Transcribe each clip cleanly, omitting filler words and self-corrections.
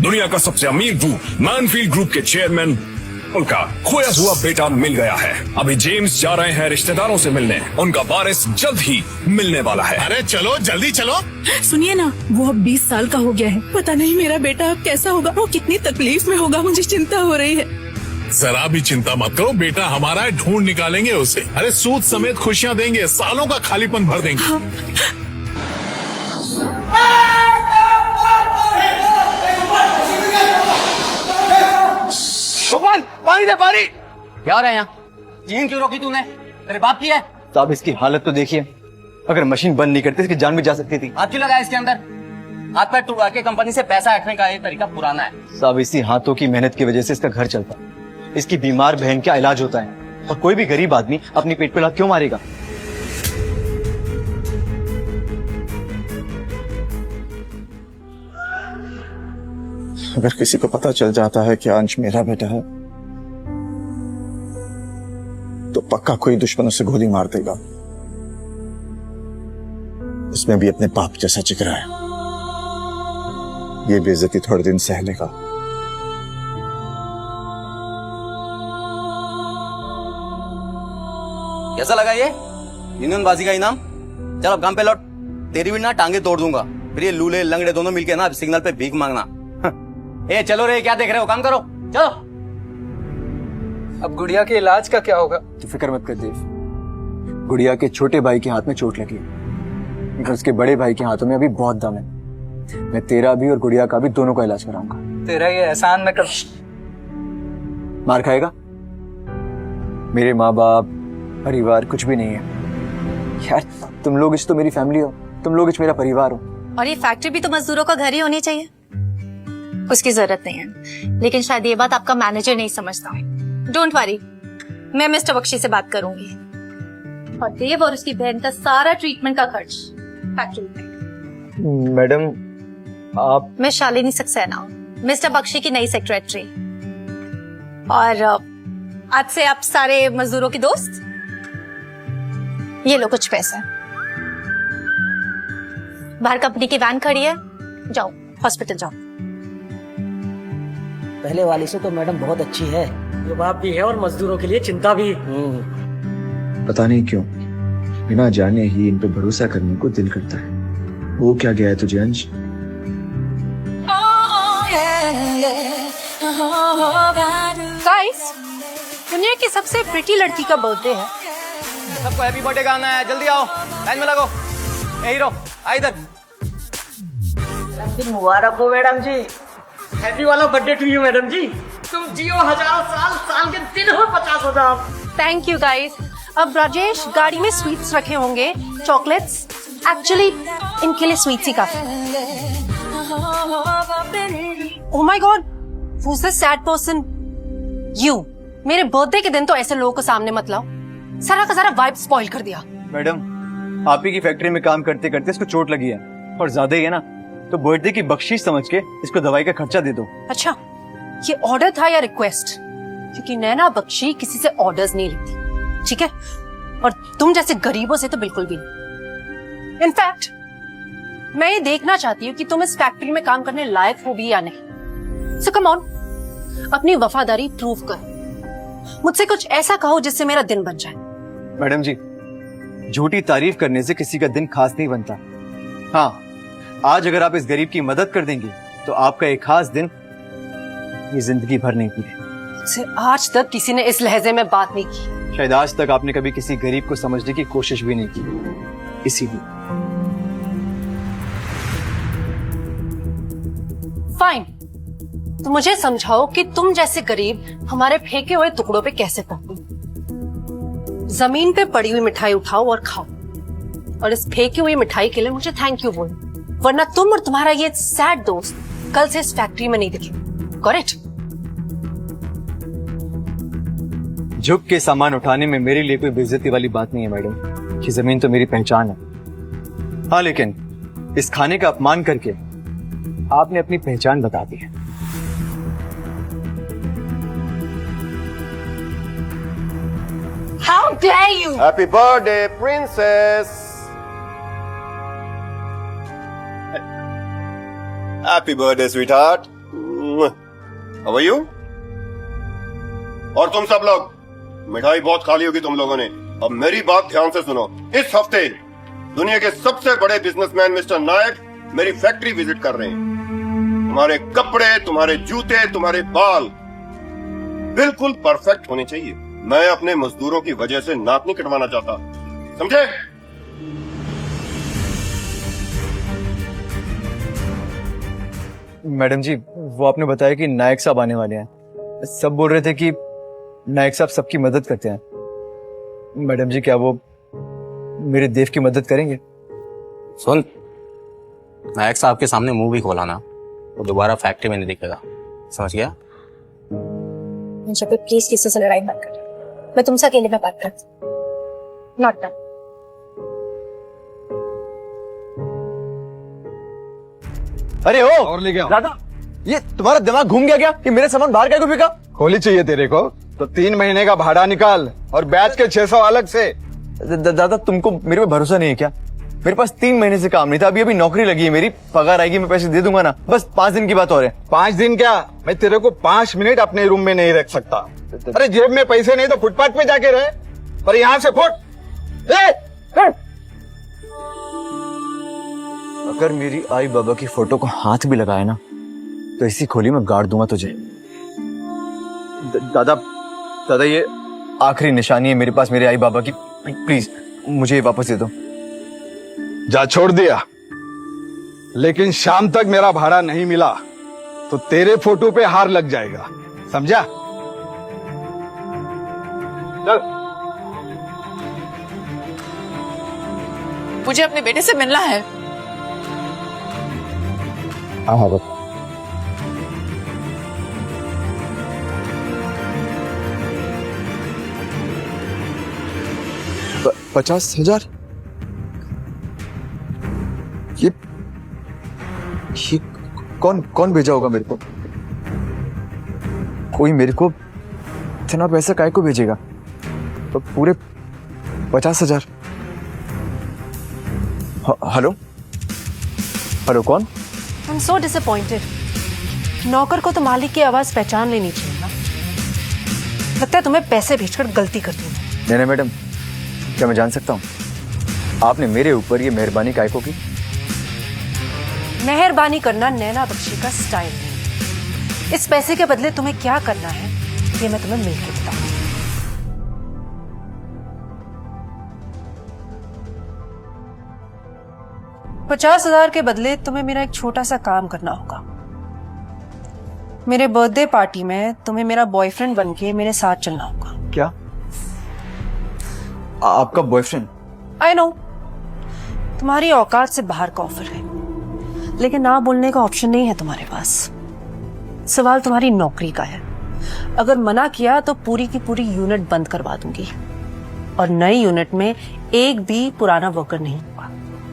दुनिया का सबसे अमीर ग्रुप मैनफील्ड ग्रुप के चेयरमैन, उनका खोया हुआ बेटा मिल गया है। अभी जेम्स जा रहे हैं रिश्तेदारों से मिलने। उनका वारिस जल्द ही मिलने वाला है। अरे चलो जल्दी चलो। सुनिए ना, वो अब 20 साल का हो गया है। पता नहीं मेरा बेटा अब कैसा होगा, वो कितनी तकलीफ में होगा, मुझे चिंता हो रही है। जरा भी चिंता मत करो, बेटा हमारा है, ढूंढ निकालेंगे उसे। अरे सूद समेत खुशियाँ देंगे, सालों का खालीपन भर देंगे। हाँ। पानी दे पानी। क्या हो रहा है यहाँ? जीन क्यों रोकी तूने? तेरे बाप की है? साहब इसकी हालत तो देखिए, अगर मशीन बंद नहीं करती इसकी जान भी जा सकती थी। हाथ क्यों लगाया इसके अंदर? हाथ पैर टूटा के कंपनी से पैसा हटने का ये तरीका पुराना है। साहब इसी हाथों की मेहनत की वजह से इसका घर चलता है, इसकी बीमार बहन का इलाज होता है, और कोई भी गरीब आदमी अपनी पेट पे लात क्यों मारेगा? अगर किसी को पता चल जाता है कि अंश मेरा बेटा है तो पक्का कोई दुश्मनों से गोली मार देगा। इसमें भी अपने बाप जैसा जिगरा है। ये बेइज्जती थोड़े दिन सह लेगा। कैसा लगा ये यूनियनबाजी का इनाम? चल अब काम पे लौट, तेरी भी ना टांगे तोड़ दूंगा। फिर ये लूले लंगड़े दोनों मिलके ना सिग्नल पे भीख मांगना। ए चलो रे, क्या देख रहे हो, काम करो, चलो। अब गुड़िया के इलाज का क्या होगा? तू फिक्र मत कर देव, गुड़िया के छोटे भाई के हाथ में चोट लगी है, लेकिन उसके बड़े भाई के हाथों में अभी बहुत दम है। मैं तेरा भी और गुड़िया का भी दोनों का इलाज कराऊंगा। तेरा ये एहसान मैं कर। मार खाएगा? मेरे माँ बाप परिवार कुछ भी नहीं है यार। तुम लोग इस तो मेरी फैमिली हो, तुम लोग इस मेरा परिवार हो। और ये फैक्ट्री भी तो मजदूरों का घर ही होनी चाहिए। उसकी जरूरत नहीं है, लेकिन शायद ये बात आपका मैनेजर नहीं समझता है। डोंट वरी, मैं मिस्टर बख्शी से बात करूंगी और देव और उसकी बहन का सारा ट्रीटमेंट का खर्च फैक्ट्री में। मैडम आप? मैं शालिनी सक्सेना हूँ, मिस्टर बख्शी की नई सेक्रेटरी, और आज से आप सारे मजदूरों की दोस्त। ये लो कुछ पैसे, बाहर कंपनी की वैन खड़ी है, जाओ हॉस्पिटल जाओ। पहले वाली से तो मैडम बहुत अच्छी है, जो बाप भी है और मजदूरों के लिए चिंता भी। पता नहीं क्यों बिना जाने ही इन पे भरोसा करने को दिल करता है। वो क्या गया है तुझे अंश? गाइस, दुनिया की सबसे प्रिटी लड़की का बर्थडे है। सबको हैप्पी बर्थडे गाना है, जल्दी आओ, लाइन में लगो। ए हीरो आ इधर। मुबारक हो मैडम जी, हैप्पी वाला बर्थडे टू यू मैडम जी। तुम जियो हजारों साल, साल के दिन हो 50,000। Thank you guys. अब राजेश गाड़ी में स्वीट्स रखे होंगे, चॉकलेट्स। एक्चुअली इनके लिए स्वीट्स ही काफी। Oh my God, who is this sad person? You. मेरे बर्थडे के दिन तो ऐसे लोगों को सामने मत लाओ, सारा का सारा वाइब स्पॉइल कर दिया। मैडम आप ही की फैक्ट्री में काम करते करते इसको चोट लगी है, और ज्यादा ही है ना, तो बर्थडे की बख्शीश समझ के इसको दवाई का खर्चा दे दो। अच्छा, ये ऑर्डर था या रिक्वेस्ट? क्योंकि नैना बख्शी किसी से ऑर्डर्स नहीं लेती, ठीक है? और तुम जैसे गरीबों से तो बिल्कुल भी नहीं। इनफैक्ट मैं ये देखना चाहती हूँ कि तुम इस फैक्ट्री में काम करने लायक हो भी या नहीं। सो कम ऑन, अपनी वफादारी प्रूव करो। मुझसे कुछ ऐसा कहो जिससे मेरा दिन बन जाए। मैडम जी, झूठी तारीफ करने से किसी का दिन खास नहीं बनता। हाँ, आज अगर आप इस गरीब की मदद कर देंगे तो आपका एक खास दिन ये जिंदगी भर नहीं पूरी। आज तक किसी ने इस लहजे में बात नहीं की। शायद आज तक आपने कभी किसी गरीब को समझने की कोशिश भी नहीं की, इसीलिए। फाइन, तो मुझे समझाओ कि तुम जैसे गरीब हमारे फेंके हुए टुकड़ों पे कैसे पहुंचे। जमीन पे पड़ी हुई मिठाई उठाओ और खाओ, और इस फेंकी हुई मिठाई के लिए मुझे थैंक यू बोलो, वरना तुम और तुम्हारा ये सैड दोस्त कल से इस फैक्ट्री में नहीं दिखे। करेक्ट? झुक के सामान उठाने में मेरे लिए कोई बेइज्जती वाली बात नहीं है मैडम। ये जमीन तो मेरी पहचान है। हाँ, लेकिन इस खाने का अपमान करके आपने अपनी पहचान बता दी है। How dare you? Happy birthday, princess! Happy birthday, sweetheart. How are you? और तुम सब लोग, मिठाई बहुत खा ली होगी तुम लोगों ने। अब मेरी बात ध्यान से सुनो। इस हफ्ते दुनिया के सबसे बड़े बिजनेसमैन मिस्टर नायक मेरी फैक्ट्री विजिट कर रहे हैं। तुम्हारे कपड़े, तुम्हारे जूते, तुम्हारे बाल बिल्कुल परफेक्ट होने चाहिए। मैं अपने मजदूरों की वजह से नाक नहीं कटवाना चाहता, समझे? मैडम जी, वो आपने बताया कि नायक साहब आने वाले हैं। सब बोल रहे थे कि नायक साहब सबकी मदद करते हैं। मैडम जी, क्या वो मेरे देव की मदद करेंगे? सुन, नायक साहब के सामने मुंह भी खोला ना तो दोबारा फैक्ट्री में नहीं दिखेगा, समझ गया? मुझे पे प्लीज किसी से लड़ाई मत कर। मैं तुमसे अकेले में बात करती हूँ। Not done. अरे ओ, और ले गया दादा, ये तुम्हारा दिमाग घूम गया क्या कि मेरे सामान बाहर क्या फेंका? होली चाहिए तेरे को तो 3 महीने का भाड़ा निकाल और बैच के 600 अलग से। दादा, तुमको मेरे पे भरोसा नहीं है क्या? मेरे पास 3 महीने से काम नहीं था, अभी नौकरी लगी है मेरी, पगार आएगी, मैं पैसे दे दूंगा ना। बस 5 दिन की बात और है। 5 दिन क्या, मैं तेरे को 5 मिनट अपने रूम में नहीं रख सकता। अरे जेब में पैसे नहीं तो फुटपाथ पे जाके रहे, पर यहाँ से फुट। अगर मेरी आई बाबा की फोटो को हाथ भी लगाए ना तो इसी खोली में गाड़ दूंगा तुझे। दादा, ये आखिरी निशानी है मेरे पास मेरे आई बाबा की। प्लीज मुझे वापस दे दो। जा, छोड़ दिया, लेकिन शाम तक मेरा भाड़ा नहीं मिला तो तेरे फोटो पे हार लग जाएगा, समझा? चल। मुझे अपने बेटे से मिलना है। हाँ, 50,000? ये कौन भेजा होगा मेरे को? कोई मेरे को इतना पैसा काहे को भेजेगा? तो पूरे 50,000। हेलो, कौन? I am so disappointed. नौकर को तो मालिक की आवाज पहचान लेनी चाहिए ना। लगता है तुम्हें पैसे भेजकर गलती कर दी। नहीं मैडम, क्या मैं जान सकता हूँ आपने मेरे ऊपर ये मेहरबानी काहे को की? मेहरबानी करना नैना बख्शी का स्टाइल नहीं। इस पैसे के बदले तुम्हें क्या करना है ये मैं तुम्हें मिलकर बताऊंगी। $50,000 के बदले तुम्हें मेरा एक छोटा सा काम करना होगा। मेरे बर्थडे पार्टी में तुम्हें मेरा बॉयफ्रेंड बनके मेरे साथ चलना होगा। क्या? आपका बॉयफ्रेंड? आई नो, तुम्हारी औकात से बाहर का ऑफर है, लेकिन ना बोलने का ऑप्शन नहीं है तुम्हारे पास। सवाल तुम्हारी नौकरी का है। अगर मना किया तो पूरी की पूरी यूनिट बंद करवा दूंगी और नई यूनिट में एक भी पुराना वर्कर नहीं होगा।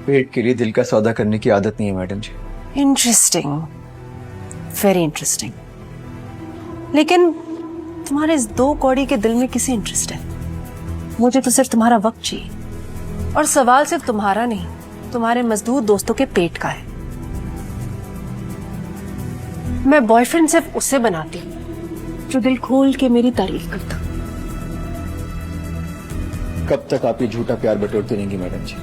पेट के लिए दिल का सौदा करने की आदत नहीं है madam ji. Interesting, very interesting. लेकिन तुम्हारे इस 2 कौड़ी के दिल में किसी इंटरेस्ट है? मुझे तो सिर्फ तुम्हारा वक्त चाहिए, और सवाल सिर्फ तुम्हारा नहीं, तुम्हारे मजदूर दोस्तों के पेट का है। मैं बॉयफ्रेंड सिर्फ उसे बनाती हूँ जो दिल खोल के मेरी तारीफ करता। कब तक आप ये झूठा प्यार बटोरती रहेंगी मैडम जी?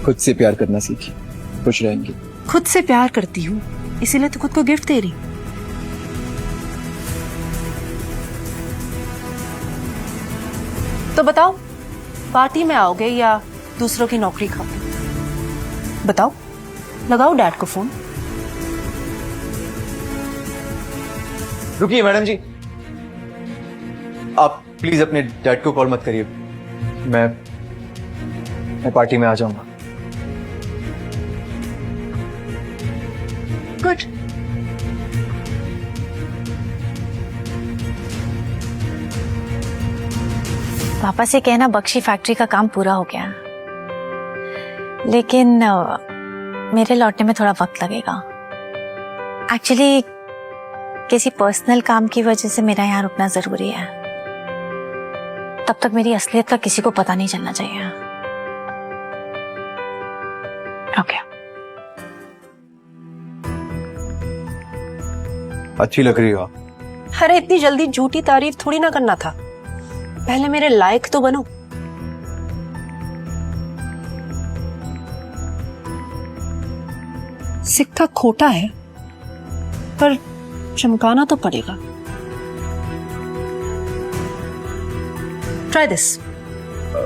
खुद से प्यार करना सीखिए, खुश रहेंगे। खुद से प्यार करती हूँ, इसीलिए तो खुद को गिफ्ट दे रही। तो बताओ, पार्टी में आओगे या दूसरों की नौकरी खाओगे? बताओ, लगाओ डैड को फोन। रुकिए मैडम जी, आप प्लीज अपने डैड को कॉल मत करिए। मैं पार्टी में आ जाऊंगा। गुड। पापा से कहना बख्शी फैक्ट्री का काम पूरा हो गया, लेकिन मेरे लौटने में थोड़ा वक्त लगेगा। एक्चुअली किसी पर्सनल काम की वजह से मेरा यहाँ रुकना जरूरी है। तब तक मेरी असलियत का किसी को पता नहीं चलना चाहिए। ओके। अच्छी लग रही हो आप। अरे इतनी जल्दी झूठी तारीफ थोड़ी ना करना था, पहले मेरे लायक तो बनो। सिक्का खोटा है पर चमकाना तो पड़ेगा। Try this.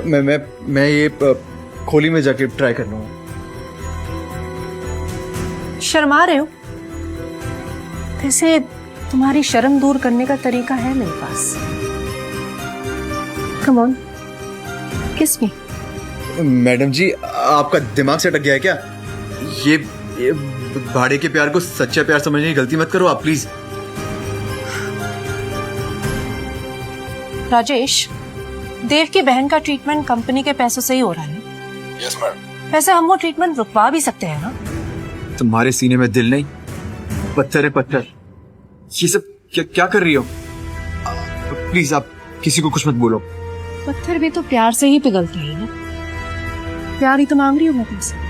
मैं ये खोली में जाके ट्राई कर लूंगा। शर्मा रहे हो? वैसे तुम्हारी शर्म दूर करने का तरीका है मेरे पास। कम ऑन, किस मी। मैडम जी, आपका दिमाग से अटक गया है क्या? ये भाड़े के प्यार को सच्चा प्यार समझने की गलती मत करो आप, प्लीज। राजेश, देव की बहन का ट्रीटमेंट कंपनी के पैसों से ही हो रहा है। Yes ma'am. वैसे हम वो ट्रीटमेंट रुकवा भी सकते हैं ना? तुम्हारे सीने में दिल नहीं, पत्थर है पत्थर। ये सब क्या कर रही हो? प्लीज आप किसी को कुछ मत बोलो। पत्थर भी तो प्यार से ही पिघलते हैं ना। प्यार ही तो मांग रही हूँ मैं तुमसे।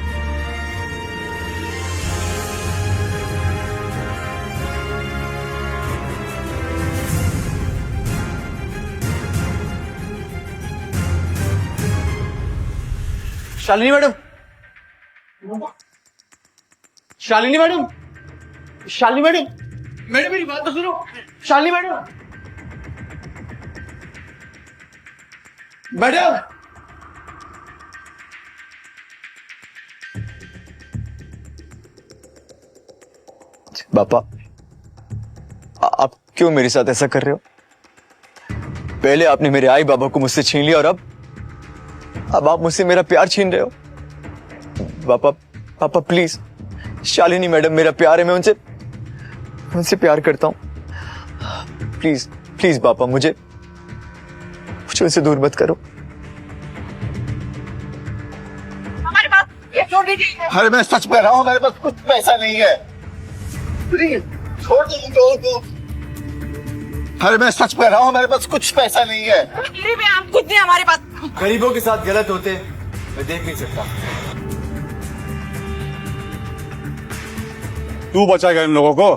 Shalini madam, Shalini madam, Shalini madam, madam मेरी बात तो सुनो। Shalini madam, madam. पापा, आप क्यों मेरे साथ ऐसा कर रहे हो? पहले आपने मेरे आई बाबा को मुझसे छीन लिया और अब आप मुझसे मेरा प्यार छीन रहे हो। पापा प्लीज, शालिनी मैडम मेरा प्यार है, मैं उनसे प्यार करता हूं। प्लीज पापा, मुझे उनसे दूर मत करो। हमारे पास ये छोड़ दीजिए। अरे मैं सच कह रहा हूँ, मेरे पास कुछ पैसा नहीं है। प्लीज छोड़ दो। अरे मैं सच कह रहा हूँ, मेरे पास कुछ पैसा नहीं है। कुछ नहीं हमारे पास। गरीबों के साथ गलत होते मैं देख नहीं सकता। तू बचाएगा इन लोगों को?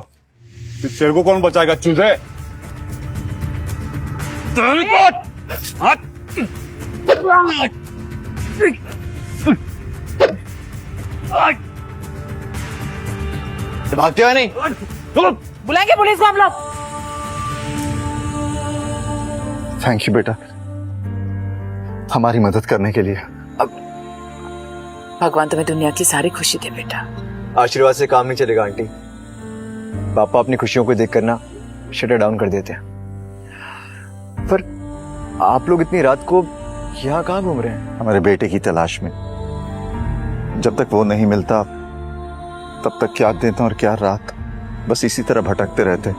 तेरे को कौन बचाएगा चूजे? भागते हुए नहीं। बुलाएंगे पुलिस को हम लोग। थैंक यू बेटा, हमारी मदद करने के लिए। भगवान तुम्हें दुनिया की सारी खुशी दे बेटा। आशीर्वाद से काम नहीं चलेगा आंटी। पापा अपनी खुशियों को देखकर ना शटर डाउन कर देते हैं। पर आप लोग इतनी रात को यहाँ कहाँ घूम रहे हैं? हमारे बेटे की तलाश में। जब तक वो नहीं मिलता तब तक क्या दिन और क्या रात बस इसी तरह भटकते रहते।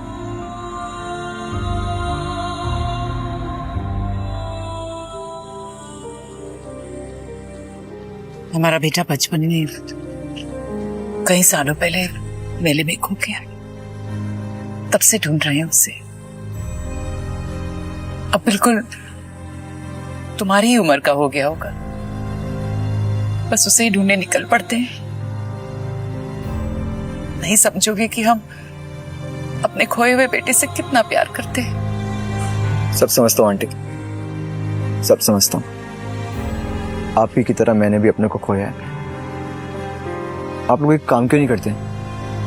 हमारा बेटा बचपन में कई सालों पहले मेले में खो गया, तब से ढूंढ रहे हैं उसे। अब बिल्कुल तुम्हारी ही उम्र का हो गया होगा, बस उसे ही ढूंढने निकल पड़ते हैं। नहीं समझोगे कि हम अपने खोए हुए बेटे से कितना प्यार करते हैं। सब समझता हूँ आंटी, सब समझता हूँ। आप ही की तरह मैंने भी अपने को खोया है। आप लोग एक काम क्यों नहीं करते?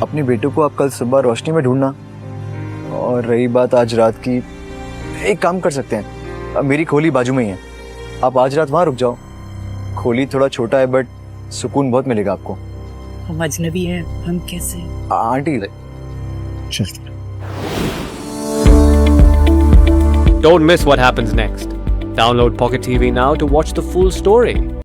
अपने बेटे को आप कल सुबह रोशनी में ढूंढना। और रही बात आज रात की, एक काम कर सकते हैं, अब मेरी खोली बाजू में ही है, आप आज रात वहां रुक जाओ। खोली थोड़ा छोटा है बट सुकून बहुत मिलेगा आपको। हम अजनबी हैं, हम कैसे? Aunty Don't miss what happens next. Download Pocket TV now to watch the full story.